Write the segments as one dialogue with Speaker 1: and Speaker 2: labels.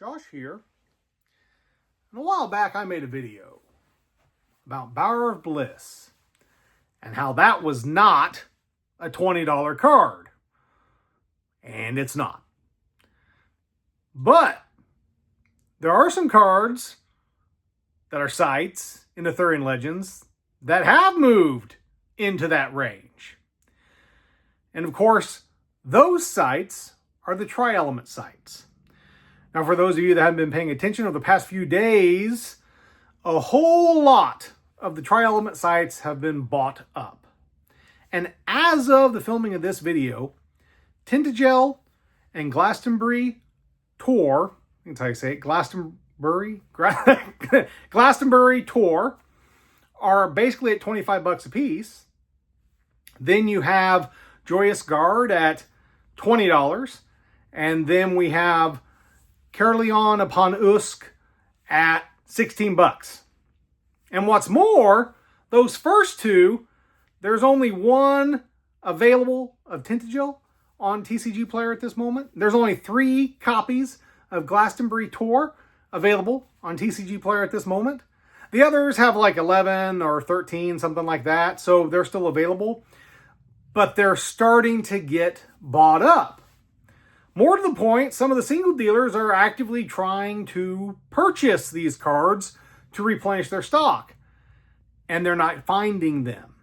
Speaker 1: Josh here. And a while back I made a video about Bower of Bliss and how that was not a $20 card. And it's not. But there are some cards that are sites in Arthurian Legends that have moved into that range. And of course, those sites are the tri-element sites. Now, for those of you that haven't been paying attention over the past few days, a whole lot of the tri-element sites have been bought up. And as of the filming of this video, Tintagel and Glastonbury Tor, that's how you say it, Glastonbury Tor are basically at 25 bucks a piece. Then you have Joyous Guard at $20. And then we have Caerleon upon Usk at 16 bucks. And what's more, those first two, there's only one available of Tintagel on TCG Player at this moment. There's only 3 copies of Glastonbury Tor available on TCG Player at this moment. The others have like 11 or 13, something like that. So they're still available, but they're starting to get bought up. More to the point, some of the single dealers are actively trying to purchase these cards to replenish their stock, and they're not finding them.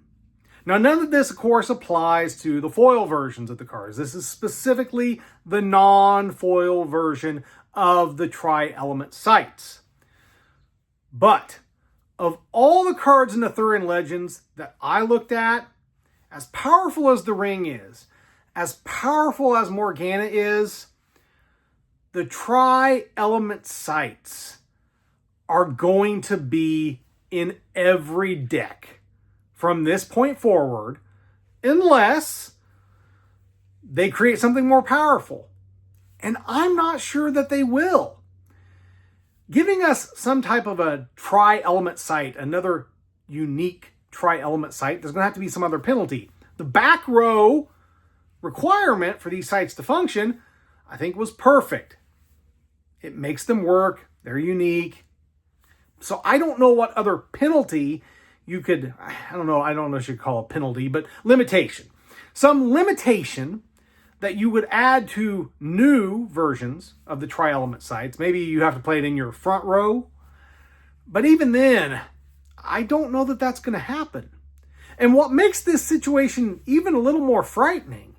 Speaker 1: Now, none of this, of course, applies to the foil versions of the cards. This is specifically the non-foil version of the tri-element sites. But of all the cards in Arthurian Legends that I looked at, as powerful as the Ring is, as powerful as Morgana is, the tri-element sites are going to be in every deck from this point forward, unless they create something more powerful. And I'm not sure that they will. Giving us some type of a tri-element site, another unique tri-element site, there's going to have to be some other penalty. The back row requirement for these sites to function, I think, was perfect. It makes them work. They're unique. So I don't know what other penalty you could, I don't know if you should call it penalty, but limitation. Some limitation that you would add to new versions of the tri-element sites. Maybe you have to play it in your front row. But even then, I don't know that that's going to happen. And what makes this situation even a little more frightening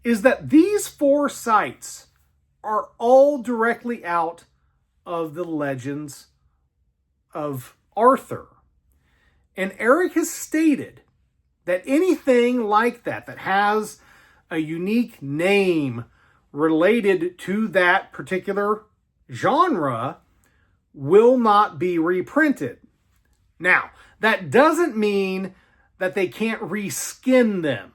Speaker 1: is that these 4 sites are all directly out of the Legends of Arthur. And Eric has stated that anything like that has a unique name related to that particular genre will not be reprinted. Now, that doesn't mean that they can't reskin them.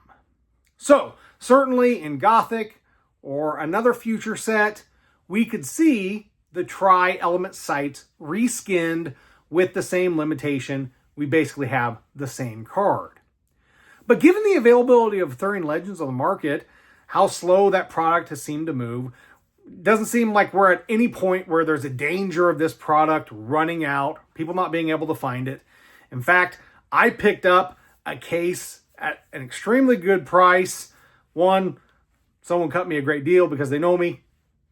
Speaker 1: So, certainly in Gothic or another future set, we could see the tri-element sites reskinned with the same limitation. We basically have the same card. But given the availability of Arthurian Legends on the market, how slow that product has seemed to move, doesn't seem like we're at any point where there's a danger of this product running out, people not being able to find it. In fact, I picked up a case at an extremely good price. One, someone cut me a great deal because they know me.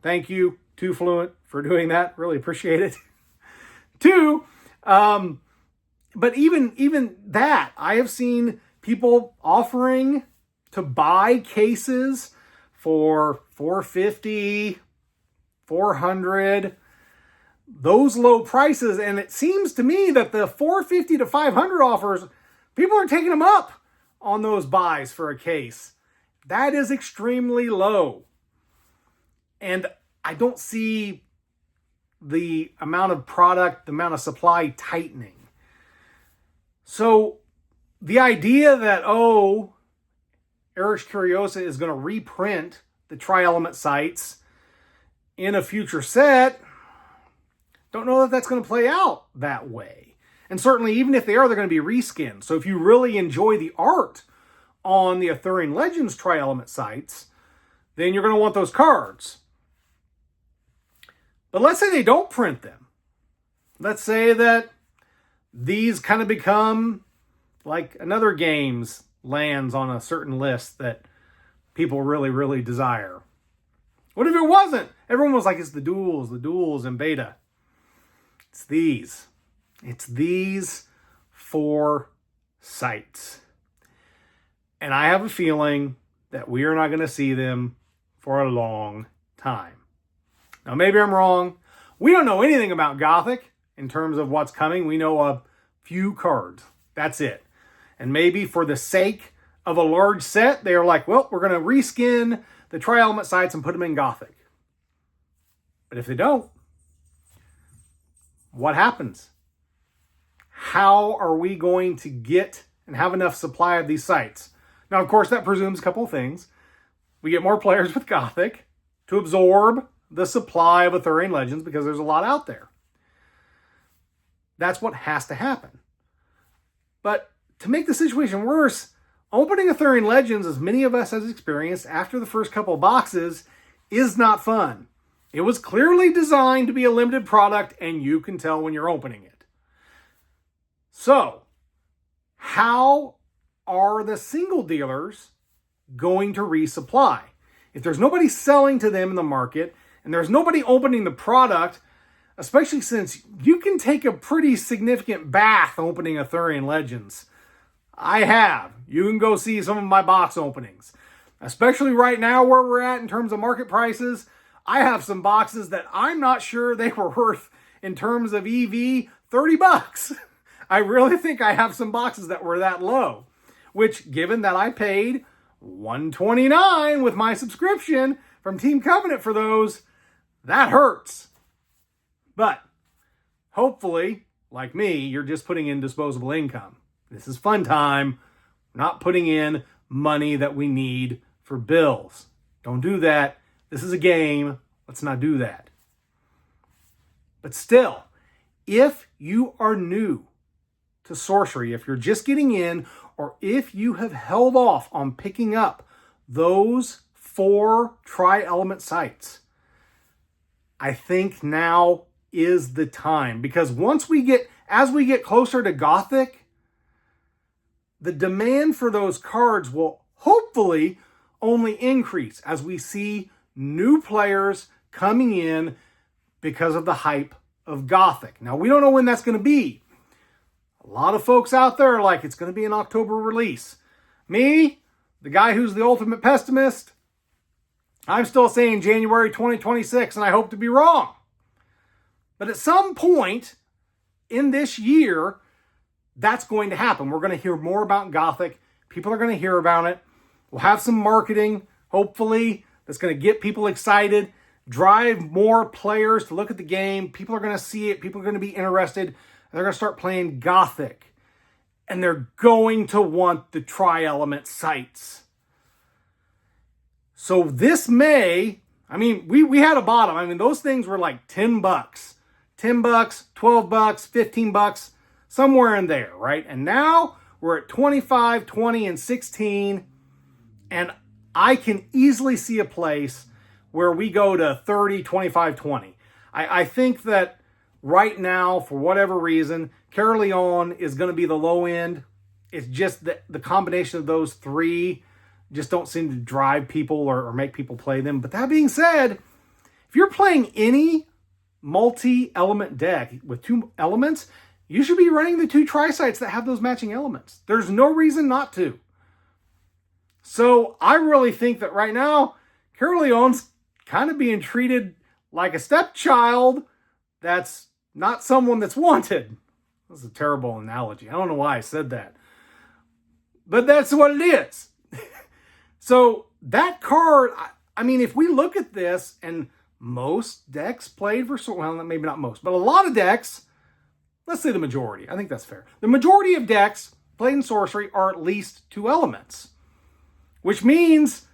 Speaker 1: Thank you, Too Fluent, for doing that. Really appreciate it. 2, but even that, I have seen people offering to buy cases for $450, $400, those low prices. And it seems to me that the $450 to $500 offers, people are taking them up on those buys for a case. That is extremely low. And I don't see the amount of product, the amount of supply tightening. So the idea that, Eric Curiosa is going to reprint the tri-element sites in a future set, don't know that that's going to play out that way. And certainly, even if they are, they're going to be reskinned. So if you really enjoy the art on the Arthurian Legends tri-element sites, then you're going to want those cards. But let's say they don't print them. Let's say that these kind of become like another game's lands on a certain list that people really, really desire. What if it wasn't? Everyone was like, it's the duels in beta. It's these. It's these 4 sites. And I have a feeling that we are not going to see them for a long time. Now, maybe I'm wrong. We don't know anything about Gothic in terms of what's coming. We know a few cards. That's it. And maybe for the sake of a large set, they're like, well, we're going to reskin the tri-element sites and put them in Gothic. But if they don't, what happens? How are we going to get and have enough supply of these sites? Now, of course, that presumes a couple of things. We get more players with Gothic to absorb the supply of Arthurian Legends because there's a lot out there. That's what has to happen. But to make the situation worse, opening Arthurian Legends, as many of us has experienced after the first couple of boxes, is not fun. It was clearly designed to be a limited product, and you can tell when you're opening it. So, how are the single dealers going to resupply? If there's nobody selling to them in the market, and there's nobody opening the product, especially since you can take a pretty significant bath opening Arthurian Legends. I have. You can go see some of my box openings. Especially right now where we're at in terms of market prices, I have some boxes that I'm not sure they were worth in terms of EV $30. I really think I have some boxes that were that low, which given that I paid $129 with my subscription from Team Covenant for those, that hurts. But hopefully, like me, you're just putting in disposable income. This is fun time. We're not putting in money that we need for bills. Don't do that. This is a game. Let's not do that. But still, if you are new to Sorcery, if you're just getting in, or if you have held off on picking up those 4 tri-element sites, I think now is the time. Because as we get closer to Gothic, the demand for those cards will hopefully only increase as we see new players coming in because of the hype of Gothic. Now, we don't know when that's going to be. A lot of folks out there are like, it's going to be an October release. Me, the guy who's the ultimate pessimist, I'm still saying January 2026, and I hope to be wrong. But at some point in this year, that's going to happen. We're going to hear more about Gothic. People are going to hear about it. We'll have some marketing, hopefully, that's going to get people excited, drive more players to look at the game. People are going to see it. People are going to be interested. They're going to start playing Gothic. And they're going to want the tri-element sites. So this May, we had a bottom. Those things were like $10. $10, $12, $15, somewhere in there, right? And now we're at 25, 20, and 16. And I can easily see a place where we go to 30, 25, 20. I think that right now, for whatever reason, Caerleon is going to be the low end. It's just that the combination of those 3 just don't seem to drive people or make people play them. But that being said, if you're playing any multi-element deck with 2 elements, you should be running the 2 tri-sites that have those matching elements. There's no reason not to. So I really think that right now, Caerleon's kind of being treated like a stepchild that's not someone that's wanted. That's a terrible analogy. I don't know why I said that. But that's what it is. So that card, if we look at this, and most decks played for, well, maybe not most, but a lot of decks, let's say the majority, I think that's fair. The majority of decks played in Sorcery are at least 2 elements, which means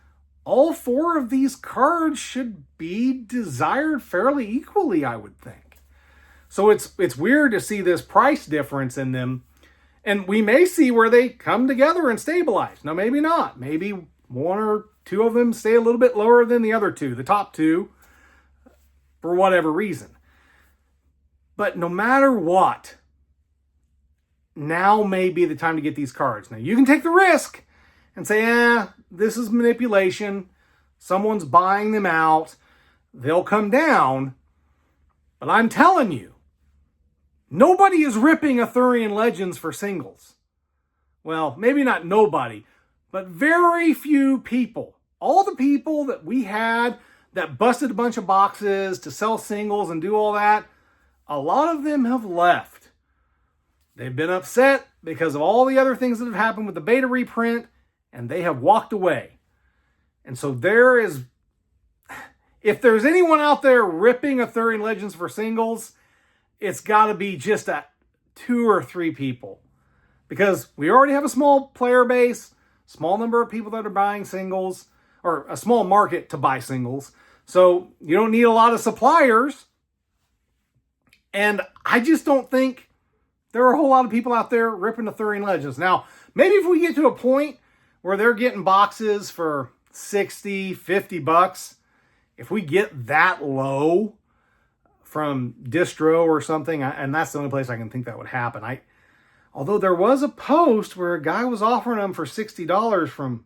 Speaker 1: all 4 of these cards should be desired fairly equally, I would think. So it's weird to see this price difference in them, and we may see where they come together and stabilize. Now, maybe not. Maybe 1 or 2 of them stay a little bit lower than the other 2, the top 2, for whatever reason. But no matter what, now may be the time to get these cards. Now, you can take the risk and say, this is manipulation. Someone's buying them out. They'll come down. But I'm telling you, nobody is ripping Arthurian Legends for singles. Well, maybe not nobody, but very few people. All the people that we had that busted a bunch of boxes to sell singles and do all that, a lot of them have left. They've been upset because of all the other things that have happened with the beta reprint, and they have walked away. And so if there's anyone out there ripping Arthurian Legends for singles, it's got to be just 2 or 3 people. Because we already have a small player base, small number of people that are buying singles, or a small market to buy singles. So you don't need a lot of suppliers. And I just don't think there are a whole lot of people out there ripping Arthurian Legends. Now, maybe if we get to a point where they're getting boxes for 60, 50 bucks, if we get that low from distro or something, and that's the only place I can think that would happen. Although there was a post where a guy was offering them for $60 from,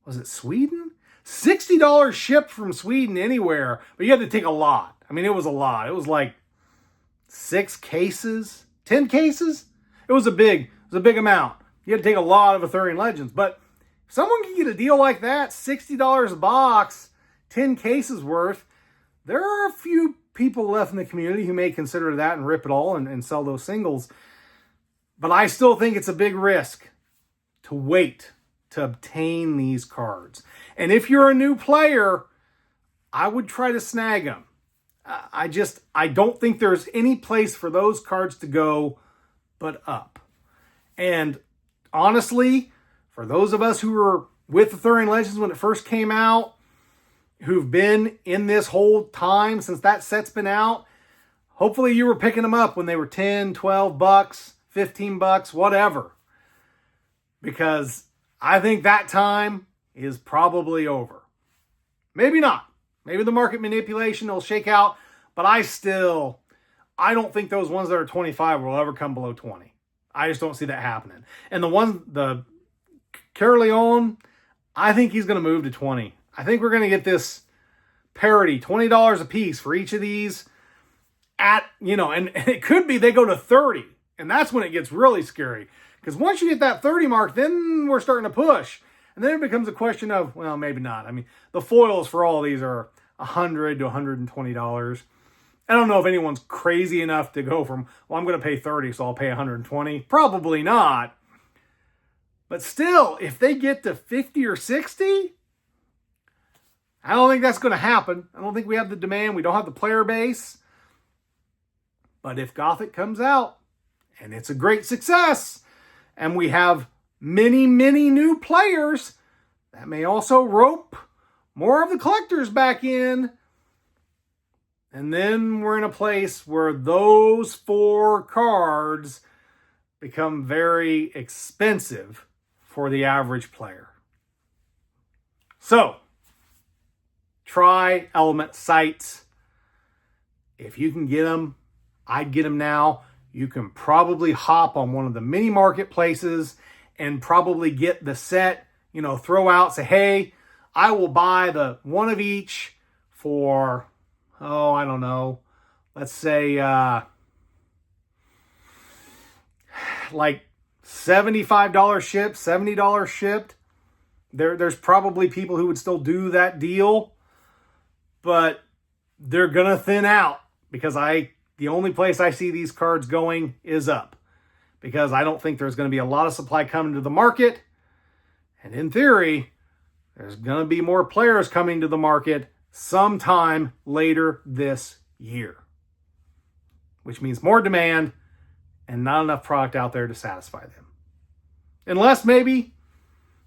Speaker 1: was it Sweden? $60 shipped from Sweden anywhere, but you had to take a lot. I mean, it was a lot. It was like 6 cases, 10 cases. It was a big amount. You had to take a lot of Arthurian Legends, but if someone can get a deal like that, $60 a box, 10 cases worth, there are a few people left in the community who may consider that and rip it all and sell those singles. But I still think it's a big risk to wait to obtain these cards. And if you're a new player, I would try to snag them. I don't think there's any place for those cards to go but up. And honestly, for those of us who were with Arthurian Legends when it first came out, who've been in this whole time since that set's been out, hopefully you were picking them up when they were 10, 12 bucks, 15 bucks, whatever. Because I think that time is probably over. Maybe not. Maybe the market manipulation will shake out, but I don't think those ones that are 25 will ever come below 20. I just don't see that happening. And the Carleon, I think he's going to move to 20. I think we're going to get this parity, $20 a piece for each of these and it could be they go to 30. And that's when it gets really scary. Because once you hit that 30 mark, then we're starting to push. And then it becomes a question of, well, maybe not. I mean, the foils for all of these are $100 to $120. I don't know if anyone's crazy enough to go from, well, I'm going to pay 30, so I'll pay 120. Probably not. But still, if they get to 50 or 60, I don't think that's going to happen. I don't think we have the demand. We don't have the player base. But if Gothic comes out, and it's a great success, and we have many, many new players, that may also rope more of the collectors back in. And then we're in a place where those 4 cards become very expensive for the average player. So, try Element Sights. If you can get them, I'd get them now. You can probably hop on one of the mini marketplaces and probably get the set, throw out, say, hey, I will buy the one of each for, I don't know, let's say like $75 shipped, $70 shipped. There's probably people who would still do that deal, but they're going to thin out because the only place I see these cards going is up, because I don't think there's going to be a lot of supply coming to the market. And in theory, there's going to be more players coming to the market sometime later this year, which means more demand and not enough product out there to satisfy them. Unless maybe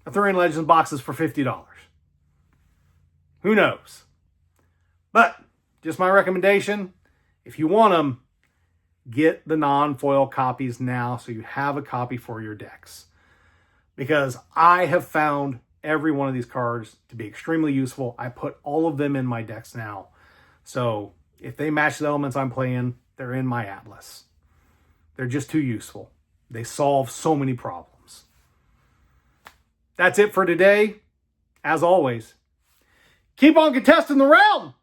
Speaker 1: Arthurian Legends boxes for $50. Who knows? But just my recommendation, if you want them, get the non-foil copies now so you have a copy for your decks. Because I have found every one of these cards to be extremely useful. I put all of them in my decks now. So If they match the elements I'm playing, they're in my Atlas. They're just too useful. They solve so many problems. That's it for today. As always, keep on contesting the realm.